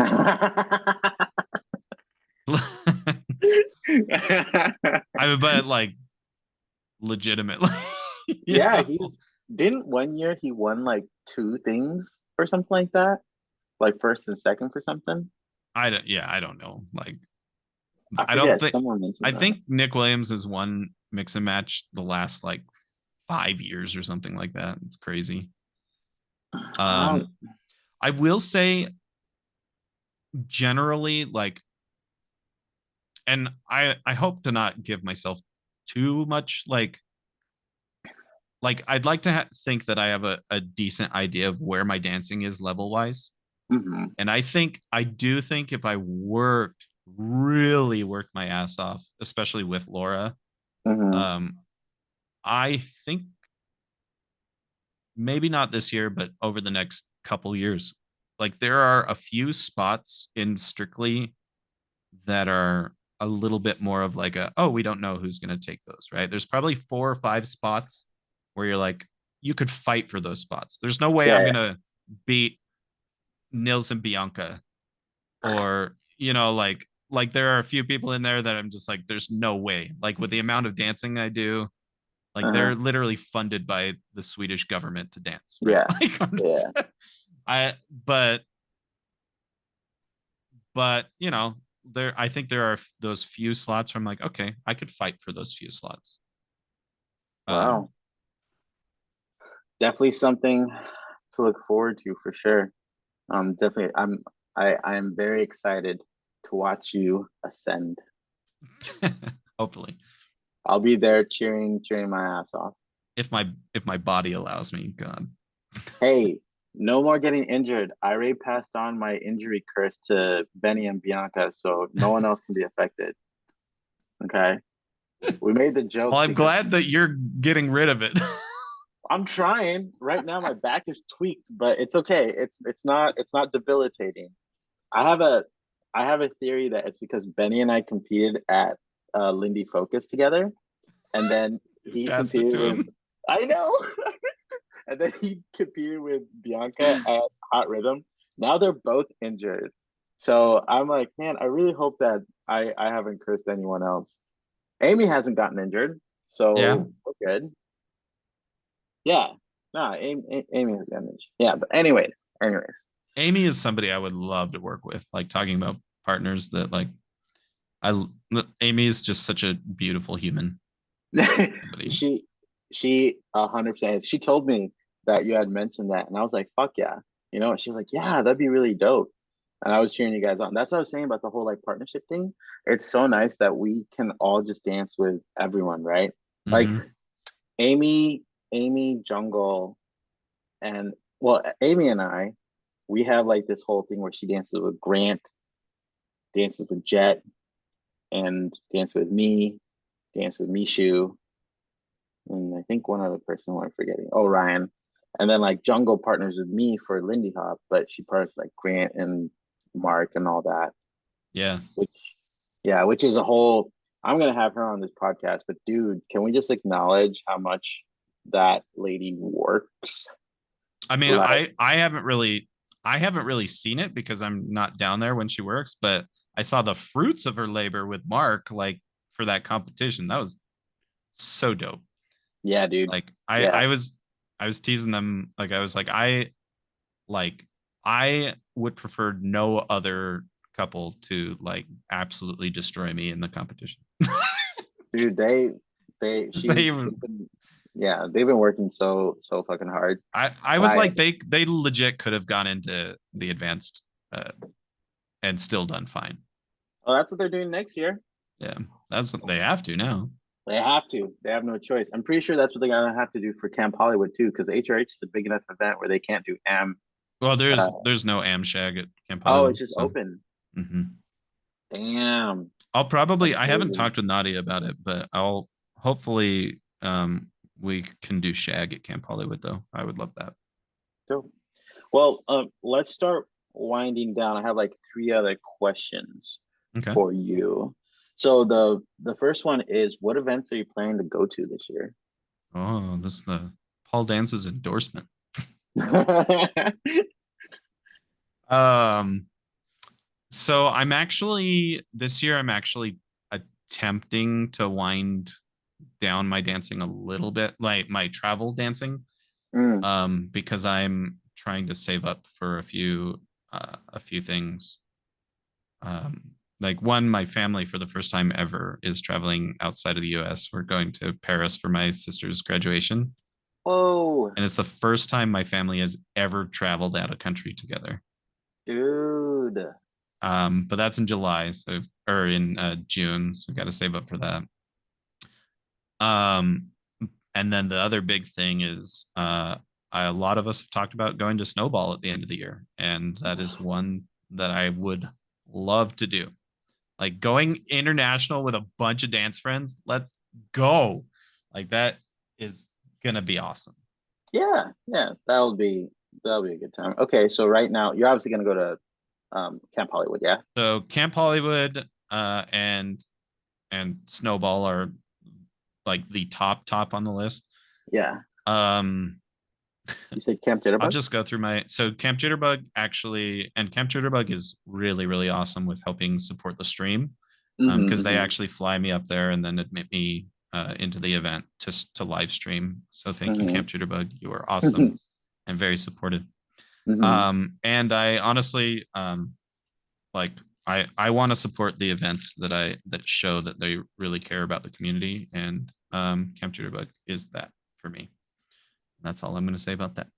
I mean, but like legitimately, you Yeah, know? he's didn't one year he won like two things or something like that, like first and second for something. I don't know. Like I I don't forget. think Someone mentioned I that. think Nick Williams has won mix and match the last like 5 years or something like that. It's crazy. Um, Um, I will say generally like, and I hope to not give myself too much like I'd like to think that I have a decent idea of where my dancing is level wise. mhm, And I do think if I really worked my ass off, especially with Laura, mhm, um, I think maybe not this year, but over the next couple years, like there are a few spots in Strictly that are a little bit more of like oh, we don't know who's going to take those, right? There's probably 4 or 5 spots where you're like, you could fight for those spots. There's no way I'm yeah, going to beat Nils and Bianca, or, like there are a few people in there that I'm just like, there's no way. Like with the amount of dancing I do, like uh-huh, they're literally funded by the Swedish government to dance, right? yeah, Like yeah. I, but there, I think there are those few slots where I'm like, okay, I could fight for those few slots. Um, Wow, definitely something to look forward to for sure. Definitely, I'm very excited to watch you ascend. hopefully, I'll be there cheering my ass off. if my body allows me, God. Hey, no more getting injured. I already passed on my injury curse to Benny and Bianca, so no one else can be affected. Okay. We made the joke Well, I'm because glad that you're getting rid of it. I'm trying. Right now my back is tweaked, but it's okay. It's not debilitating. I have a I have a theory that it's because Benny and I competed at Lindy Focus together, and then You he passed it competed to with him. I know. And then he competed with Bianca at Hot Rhythm. Now they're both injured. So I'm like, man, I really hope that I haven't cursed anyone else. Amy hasn't gotten injured, Yeah. so we're good. Yeah. No, Amy has gotten injured. Yeah, but anyways. Amy is somebody I would love to work with. Like talking about partners that like I Amy is just such a beautiful human. Somebody. she she 100%. She told me that you had mentioned that, and I was like, fuck yeah. You know, she was like, yeah, that'd be really dope. And I was cheering you guys on. That's what I was saying about the whole like partnership thing. It's so nice that we can all just dance with everyone, right? Like Hmm. Amy, Amy, Jungle, and well, Amy and I, we have like this whole thing where she dances with Grant, dances with Jet, and dances with me, dances with Mishu, and I think one other person who I'm forgetting. Oh, Ryan. And then like Jungle partners with me for Lindy Hop, but she partners like Grant and Mark and all that. Yeah. Which yeah, which is a whole I'm gonna have her on this podcast, but dude, can we just acknowledge how much that lady works? I mean, Like, I haven't really seen it because I'm not down there when she works, but I saw the fruits of her labor with Mark, like for that competition. That was so dope. yeah, dude. Like Yeah. I was teasing them, like I was like I would prefer no other couple to like absolutely destroy me in the competition. Dude, they They she's even they've been yeah, they've been working so fucking hard. I And was I like they legit could have gone into the advanced uh and still done fine. oh that's what they're doing next year. Yeah, that's what they have to now. They have to. They have no choice. I'm pretty sure that's what they're gonna have to do for Camp Hollywood too, because HRH is a big enough event where they can't do AM. Well, Uh, there's no Amshag at Camp oh, it's Hollywood, just so open. mhm. Damn, I haven't crazy. talked with Nadia about it, but I'll hopefully we can do Shag at Camp Hollywood though. I would love that. So, well, let's start winding down. I have like three other questions Okay. for you. So the first one is, what events are you planning to go to this year? Oh, this is the Paul Dance's endorsement. Um, so I'm actually this year I'm actually attempting to wind down my dancing a little bit, like my travel dancing, Mm, because I'm trying to save up for a few things. Like one, my family for the first time ever is traveling outside of the US. We're going to Paris for my sister's graduation. whoa, And it's the first time my family has ever traveled out of country together. dude. But that's in July, so or in June, so we got to save up for that. Um, and then the other big thing is a lot of us have talked about going to Snowball at the end of the year, and that is one that I would love to do. Like going international with a bunch of dance friends, let's go. Like that is gonna be awesome. Yeah, yeah, that'll be a good time. Okay, so right now you're obviously gonna go to Camp Hollywood, yeah? So Camp Hollywood and Snowball are like the top on the list. Yeah. Um, You said Camp I'll Jitterbug? just go through my so Camp Jitterbug actually, and Camp Jitterbug is really awesome with helping support the stream, Mm-hmm, because they mm-hmm, actually fly me up there and then admit me into the event to live stream. So thank you, mm-hmm, Camp Jitterbug. You are awesome and very supportive. mm-hmm. And I honestly like I want to support the events that show that they really care about the community, and Camp Jitterbug is that for me. That's all I'm going to say about that.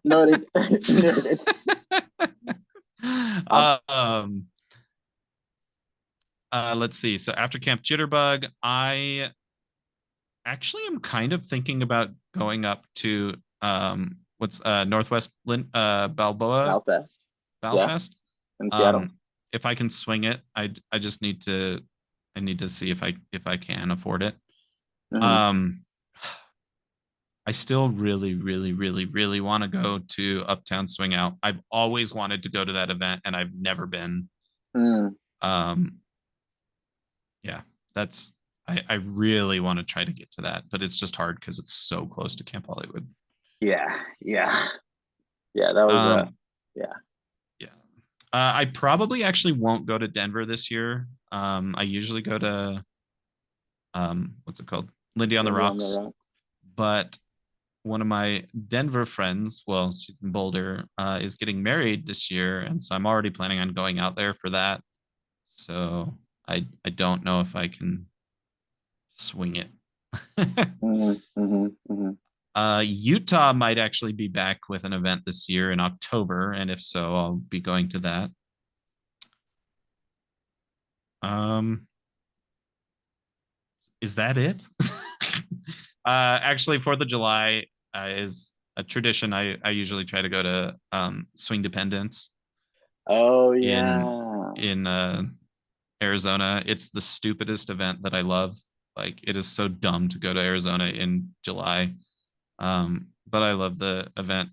Noted. Noted. Um, um let's see. So after Camp Jitterbug, I actually am kind of thinking about going up to what's Northwest Balboa Malfest. Yeah, Balfest. in Seattle. Um if I can swing it, I just need to I need to see if I can afford it. Mm-hmm. Um I still really want to go to Uptown Swing Out. I've always wanted to go to that event and I've never been. Mm, Um yeah, that's I really want to try to get to that, but it's just hard because it's so close to Camp Hollywood. yeah, yeah, yeah. That was Um, yeah. yeah. I probably actually won't go to Denver this year. I usually go to what's it called? Lindy on the Lindy on the Rocks, Rocks. but one of my Denver friends, well, she's in Boulder, is getting married this year, and so I'm already planning on going out there for that. So I don't know if I can swing it. Mm-hmm, mm-hmm, mm-hmm. Utah might actually be back with an event this year in October, and if so, I'll be going to that. Um, is that it? Actually, Fourth of July is a tradition. I usually try to go to Swing Dependence Oh in yeah. in Arizona. It's the stupidest event that I love. Like it is so dumb to go to Arizona in July. But I love the event,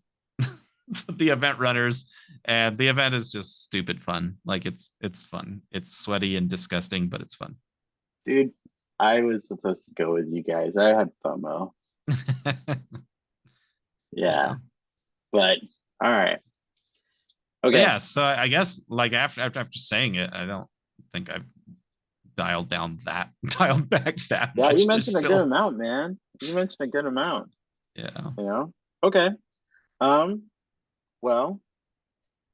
the event runners, and the event is just stupid fun. Like it's fun. It's sweaty and disgusting, but it's fun. Dude, I was supposed to go with you guys. I had FOMO. Yeah. Yeah, but all right. But Okay. yeah, so I guess like after saying it, I don't think I've dialed down that dialed back that Yeah, you much. There's mentioned a good still amount, man. You mentioned a good amount, yeah. you know? Okay. Um, well,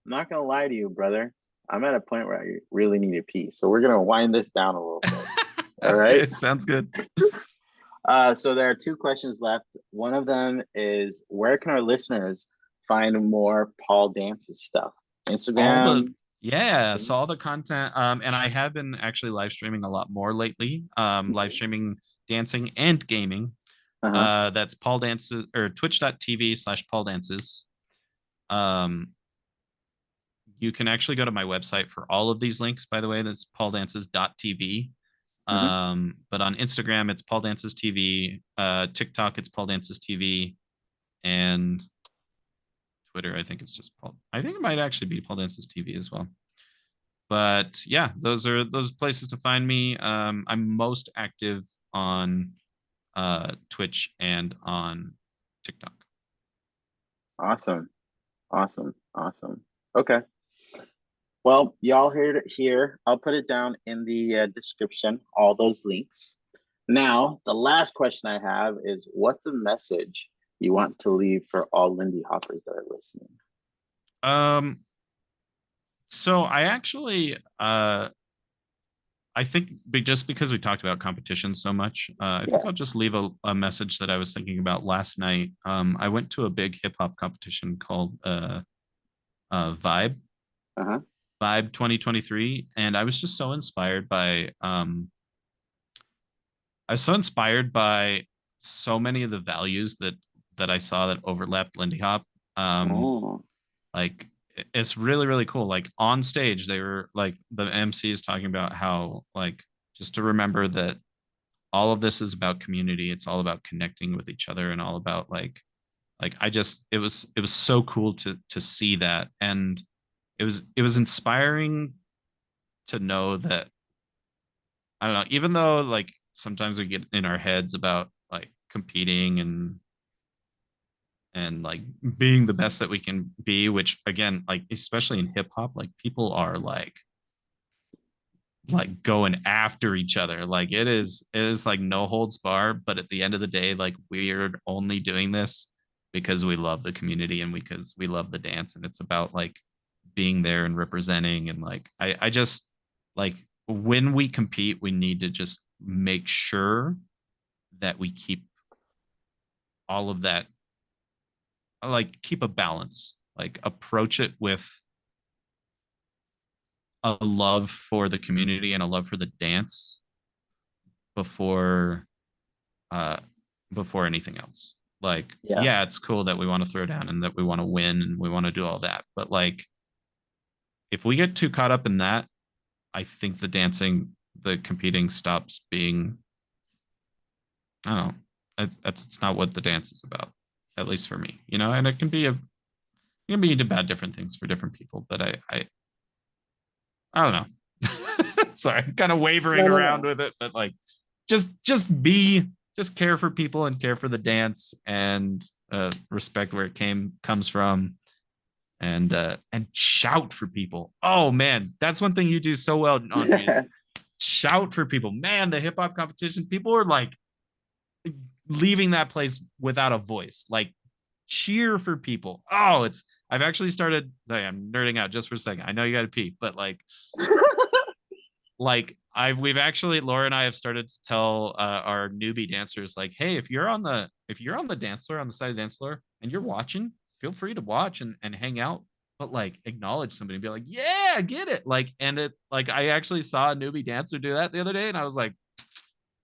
I'm not gonna lie to you, brother. I'm at a point where I really need a pee. So we're gonna wind this down a little bit. All right. Okay, sounds good. So there are two questions left. One of them is, where can our listeners find more Paul Dance's stuff? All the Instagram. yeah, so all the content and I have been actually live streaming a lot more lately. Live streaming dancing and gaming. Uh-huh. That's Paul Dances or twitch.tv/Paul Dances. Um you can actually go to my website for all of these links, by the way. That's pauldances.tv. Hmm. But on Instagram, it's Paul Dances TV. TikTok, it's Paul Dances TV. And Twitter, I think it's just Paul. I think it might actually be Paul Dances TV as well. But yeah, those are those places to find me. I'm most active on Twitch and on TikTok. Awesome. Awesome. Awesome. Okay. Well, y'all heard it here. I'll put it down in the description, all those links. Now, the last question I have is what's a message you want to leave for all Lindy Hoppers that are listening? Um, so I actually I think just because we talked about competition so much, I think Yeah. I'll just leave a message that I was thinking about last night. I went to a big hip hop competition called Vibe Uh-huh. Vibe 2023, and I was just so inspired by I was so inspired by so many of the values that I saw that overlapped Lindy Hop. Um, Oh. like it's really really cool. Like on stage, they were like the MC is talking about how like just to remember that all of this is about community. It's all about connecting with each other and all about like I just it was so cool to see that, and it was inspiring to know that I don't know, even though like sometimes we get in our heads about like competing and like being the best that we can be, which again, like especially in hip hop, like people are like going after each other. Like it is like no holds bar, but at the end of the day, like we're only doing this because we love the community and because we love the dance, and it's about like being there and representing. And like I just like when we compete, we need to just make sure that we keep all of that, like keep a balance, like approach it with a love for the community and a love for the dance before uh before anything else. Like Yeah. yeah, it's cool that we want to throw down and that we want to win and we want to do all that, but like if we get too caught up in that, I think the dancing, the competing stops being, I don't know, it's not what the dance is about, at least for me, you know. And it can be it can be about different things for different people, but I don't know. Sorry, I'm kind of wavering No, no, around no. with it, but like just care for people and care for the dance and respect where it comes from, and shout for people. Oh man, that's one thing you do so well, Andre, is shout for people. Man, the hip hop competition, people are like leaving that place without a voice. Like cheer for people. Oh, it's I've actually started. I'm nerding out just for a second. I know you got to pee, but like we've actually Laura and I have started to tell our newbie dancers like, hey, if you're on the dance floor on the side of the dance floor and you're watching, feel free to watch and hang out, but like acknowledge somebody and be like, yeah, get it. Like, and it like I actually saw a newbie dancer do that the other day, and I was like,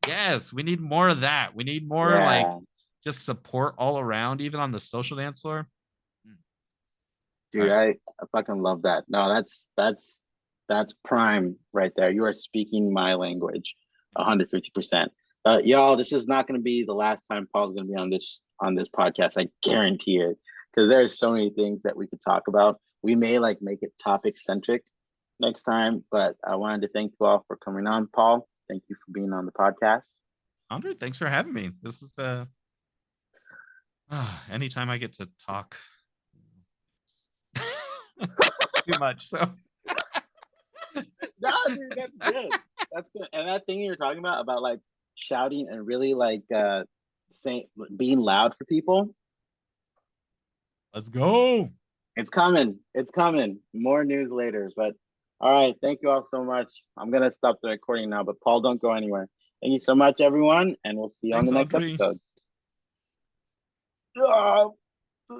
yes, we need more of that. We need more like Yeah. just support all around, even on the social dance floor. All Dude, right. I fucking love that. No, that's prime right there. You are speaking my language 150%. Y'all, this is not going to be the last time Paul's going to be on this podcast. I guarantee it, because there's so many things that we could talk about. We may like make it topic centric next time, but I wanted to thank you all for coming on. Paul, thank you for being on the podcast. Andre, thanks for having me. This is anytime I get to talk too much. So No, dude, that's good. That's good. And that thing you're talking about like shouting and really like saying being loud for people, let's go. it's coming. It's coming. More news later. But all right, thank you all so much. I'm gonna stop the recording now, but Paul, don't go anywhere. Thank you so much, everyone, and we'll see you on Thanks, the next Andre. episode. Ah!